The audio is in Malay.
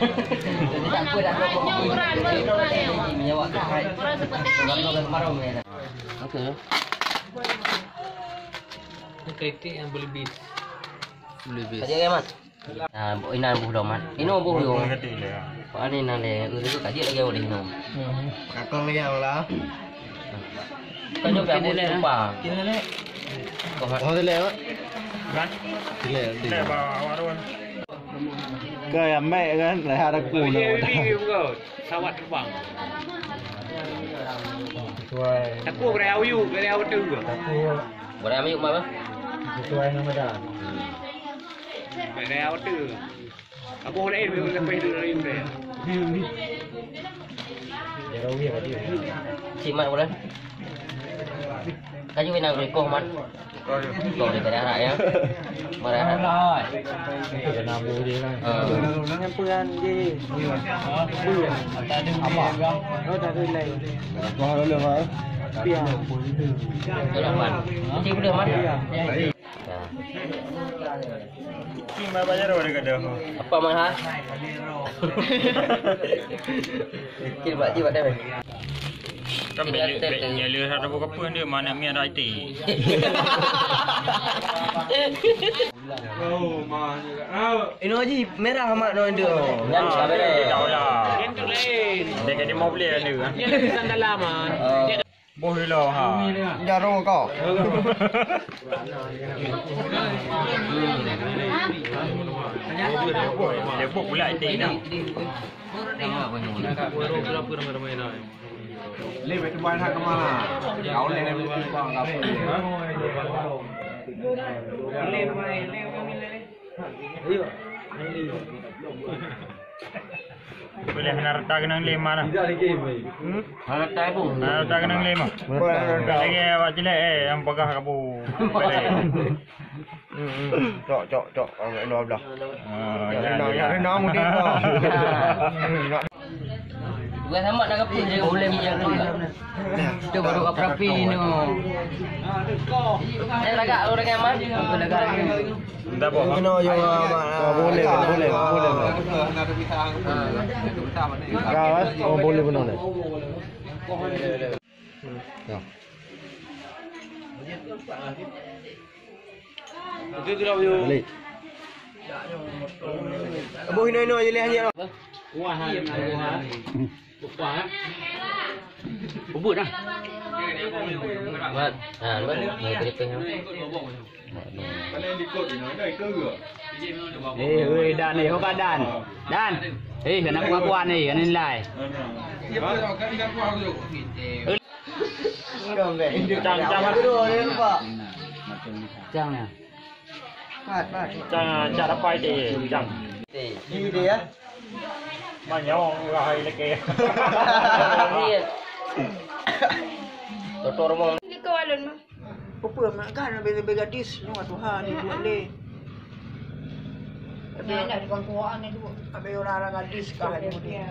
Jadi tak apa dah rokok. Ini menjawab kai. Kalau kemarau ni. Okey. Kritik yang boleh bis. Boleh bis. Tadi kan, Mat? Nah, inan buh dah, Mat. Ino buh yo. Pak ni nan le, tu kaji lagi boleh ino. Kakak lagi awak. Kan yo kamu lupa. Kira le. Oh, le, Mat. Kan? Le bawa awak. Kayak mek kan, leher aku Kau sawat terbang. Aku bereau you, bereau tu. Boleh ambil yuk, Mat. Sesuai nama dah. Bereau tu. Aku boleh lepas itu dari ini. Jarawi tadi. Si Mat boleh. Kayu nak rekoh, Mat. Kau ni tak ada ya. Marah. Itu kena ambil dia kan. Yang peran dia. Apa? Oh tak ada lain. Kau dulu Mat. Biar. Tolong, Mat. Nanti boleh, Mat. Timba bayar orang kada. Apa Mat ha? Kira buat jibat dah. Kan beli ada buka apa dia mana mian rati. Oh, mana. Ini haji merah Mat no dia. Yang sabar dia tahu lah. Yang tu lain. Dia kena mau beli dia kan. Dia ada dalam ah. Boleh lah ha. Jarong kau. Dia buat pula itu dah. Lebih teban hak ke mana? Kau lebih teban apa? Boleh nak tak kena lima lah. Mana tai pun. Nak tak kena lima. Lagi awak jelek yang pegah kamu. Cok. Angkat no belah. Ya. Mungkin kau. Bukan sama nak kapal dia boleh minyak tu. Tu baru kapal api ni. Dia lagak orang yang Mat. Tu lagak. Dah apa? Kena yo boleh. Kau boleh benar ni. Ya. Itu tu dah Balik. Abu hino je leh hanya. Wah, wah. Lupa. Bubut dah. Mat. Ha, lepas ni kita tengok. Dan ni, kau Dan. Dan. Kena pengakuan ni, kena nilai. Jangan dulu dia lupa. Jangan. Jangan cara pai dia. Jangan. Di dia. Manyong rai lagi. Doktor mong Hindi ko alon mo. Apa makan bela gadis ni Tuhan ni buat le. Ada di kawan-kawan ni dulu. Habis orang gadis kah ni dia.